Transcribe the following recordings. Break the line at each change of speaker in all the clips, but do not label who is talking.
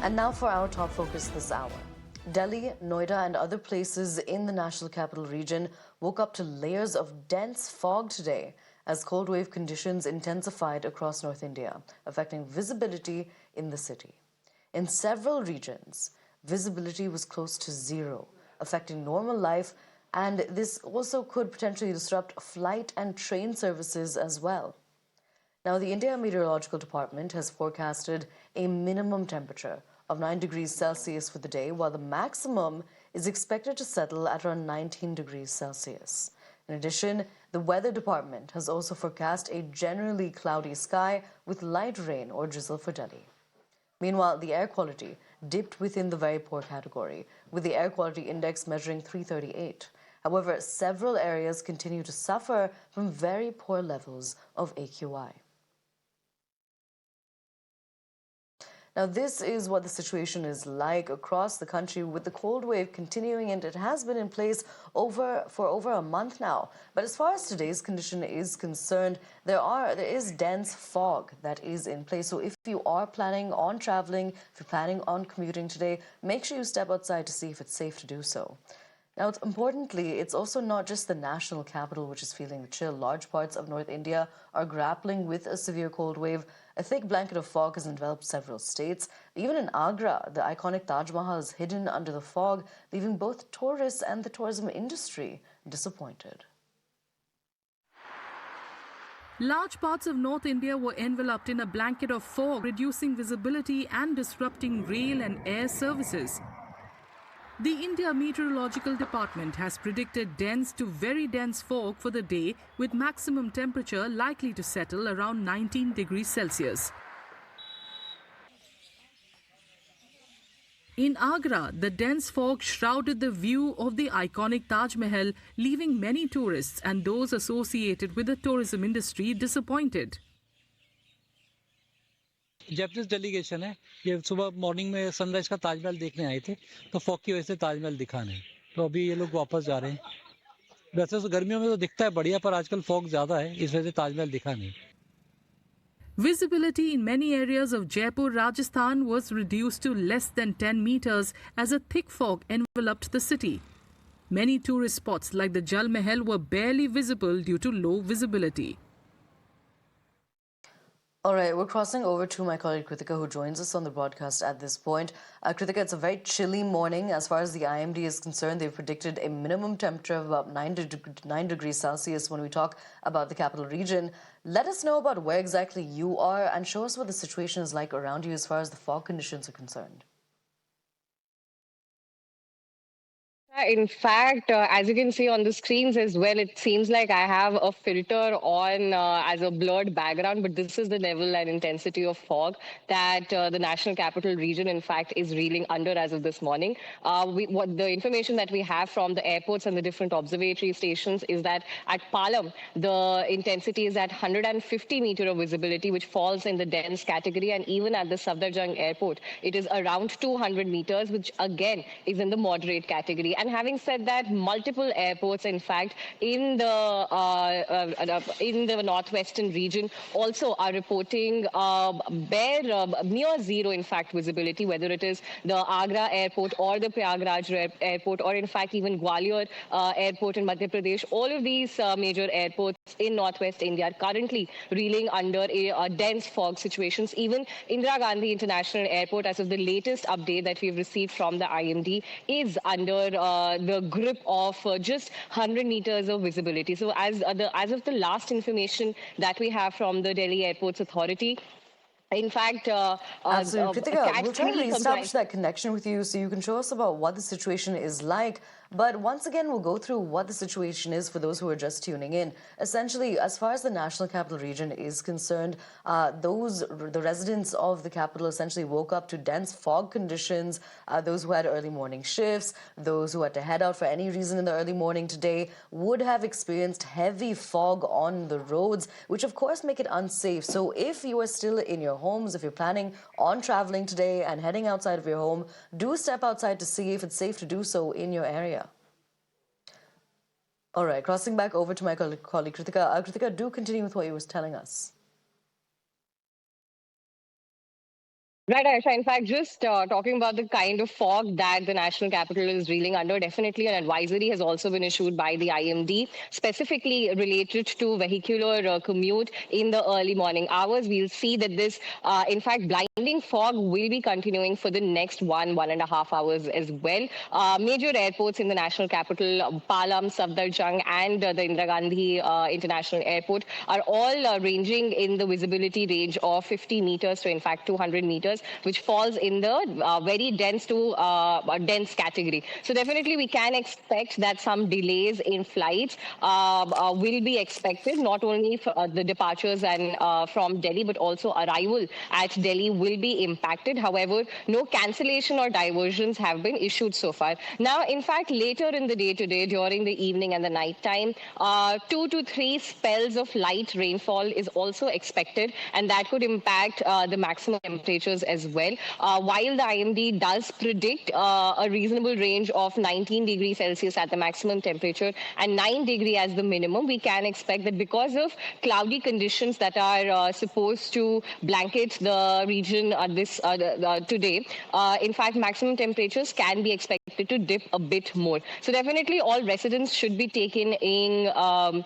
And now for our top focus this hour. Delhi, Noida, and other places in the national capital region woke up to layers of dense fog today as cold wave conditions intensified across North India, affecting visibility in the city. In several regions, visibility was close to zero, affecting normal life, and this also could potentially disrupt flight and train services as well. Now, the India Meteorological Department has forecasted a minimum temperature of 9 degrees Celsius for the day, while the maximum is expected to settle at around 19 degrees Celsius. In addition, the Weather Department has also forecast a generally cloudy sky with light rain or drizzle for Delhi. Meanwhile, the air quality dipped within the very poor category, with the air quality index measuring 338. However, several areas continue to suffer from very poor levels of AQI. Now, this is what the situation is like across the country with the cold wave continuing, and it has been in place for over a month now. But as far as today's condition is concerned, there is dense fog that is in place. So if you are planning on traveling, if you're planning on commuting today, make sure you step outside to see if it's safe to do so. Now, importantly, it's also not just the national capital which is feeling the chill. Large parts of North India are grappling with a severe cold wave. A thick blanket of fog has enveloped several states. Even in Agra, the iconic Taj Mahal is hidden under the fog, leaving both tourists and the tourism industry disappointed.
Large parts of North India were enveloped in a blanket of fog, reducing visibility and disrupting rail and air services. The India Meteorological Department has predicted dense to very dense fog for the day, with maximum temperature likely to settle around 19 degrees Celsius. In Agra, the dense fog shrouded the view of the iconic Taj Mahal, leaving many tourists and those associated with the tourism industry disappointed.
Japanese delegation है, ये सुबह morning में sunrise का ताजमहल देखने आए थे, तो fog की वजह से ताजमहल दिखा नहीं, तो अभी ये लोग वापस जा रहे हैं। वैसे तो गर्मियों में तो दिखता है बढ़िया, पर आजकल फॉग ज्यादा है, इस वजह से ताजमहल दिखा नहीं।
Visibility in many areas of Jaipur, Rajasthan was reduced to less than 10 meters as a thick fog enveloped the city. Many tourist spots like the Jal Mahal were barely visible due to low visibility.
All right, we're crossing over to my colleague Kritika, who joins us on the broadcast at this point. Kritika, it's a very chilly morning. As far as the IMD is concerned, they've predicted a minimum temperature of about 9 degrees Celsius when we talk about the capital region. Let us know about where exactly you are and show us what the situation is like around you as far as the fog conditions are concerned.
In fact, as you can see on the screens as well, it seems like I have a filter on as a blurred background, but this is the level and intensity of fog that the national capital region, in fact, is reeling under as of this morning. What the information that we have from the airports and the different observatory stations is that at Palam, the intensity is at 150 meter of visibility, which falls in the dense category, and even at the Safdarjung airport, it is around 200 meters, which again is in the moderate category. And having said that, multiple airports, in fact, in the northwestern region also are reporting near zero, in fact, visibility, whether it is the Agra airport or the Prayagraj airport, or in fact even Gwalior airport in Madhya Pradesh. All of these major airports in northwest India are currently reeling under a dense fog situations. Even Indira Gandhi International Airport, as of the latest update that we've received from the IMD, is under the grip of just 100 meters of visibility. So as of the last information that we have from the Delhi Airports Authority, in fact,
Absolutely. Kritika, we'll try to reestablish that connection with you so you can show us about what the situation is like. But once again, we'll go through what the situation is for those who are just tuning in. Essentially, as far as the National Capital Region is concerned, the residents of the capital essentially woke up to dense fog conditions. Those who had early morning shifts, those who had to head out for any reason in the early morning today would have experienced heavy fog on the roads, which of course make it unsafe. So if you are still in your homes, if you're planning on traveling today and heading outside of your home, do step outside to see if it's safe to do so in your area. All right, crossing back over to my colleague Kritika. Kritika, do continue with what you were telling us.
Right, Aisha. In fact, just talking about the kind of fog that the national capital is reeling under, definitely an advisory has also been issued by the IMD, specifically related to vehicular commute in the early morning hours. We'll see that this, in fact, blinding fog will be continuing for the next 1.5 hours as well. Major airports in the national capital, Palam, Safdarjung, and the Indira Gandhi International Airport, are all ranging in the visibility range of 50 meters to, in fact, 200 meters, which falls in the very dense to dense category. So definitely we can expect that some delays in flights will be expected, not only for the departures and from Delhi, but also arrival at Delhi will be impacted. However, no cancellation or diversions have been issued so far. Now, in fact, later in the day today, during the evening and the night time, 2 to 3 spells of light rainfall is also expected, and that could impact the maximum temperatures as well. While the IMD does predict a reasonable range of 19 degrees Celsius at the maximum temperature and 9 degree as the minimum, we can expect that because of cloudy conditions that are supposed to blanket the region today, in fact, maximum temperatures can be expected to dip a bit more. So definitely all residents should be taking in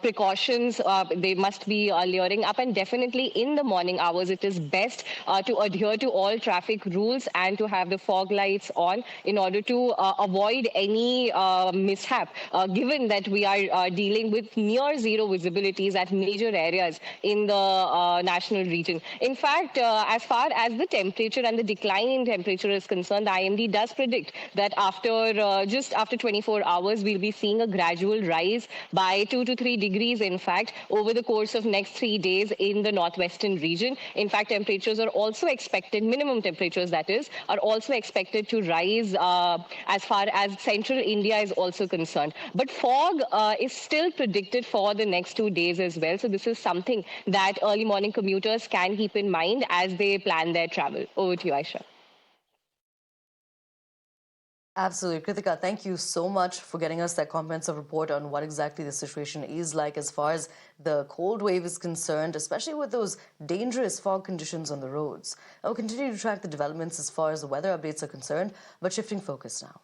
precautions. They must be layering up, and definitely in the morning hours, it is best to adhere to all traffic rules and to have the fog lights on in order to avoid any mishap, given that we are dealing with near zero visibilities at major areas in the national region. In fact, as far as the temperature and the decline in temperature is concerned, the IMD does predict that just after 24 hours, we'll be seeing a gradual rise by 2 to 3 degrees, in fact, over the course of next 3 days in the northwestern region. In fact, temperatures are also expected, minimum temperatures that is, are also expected to rise as far as central India is also concerned. But fog is still predicted for the next 2 days as well. So this is something that early morning commuters can keep in mind as they plan their travel. Over to you, Aisha.
Absolutely. Kritika, thank you so much for getting us that comprehensive report on what exactly the situation is like as far as the cold wave is concerned, especially with those dangerous fog conditions on the roads. I'll continue to track the developments as far as the weather updates are concerned, but shifting focus now.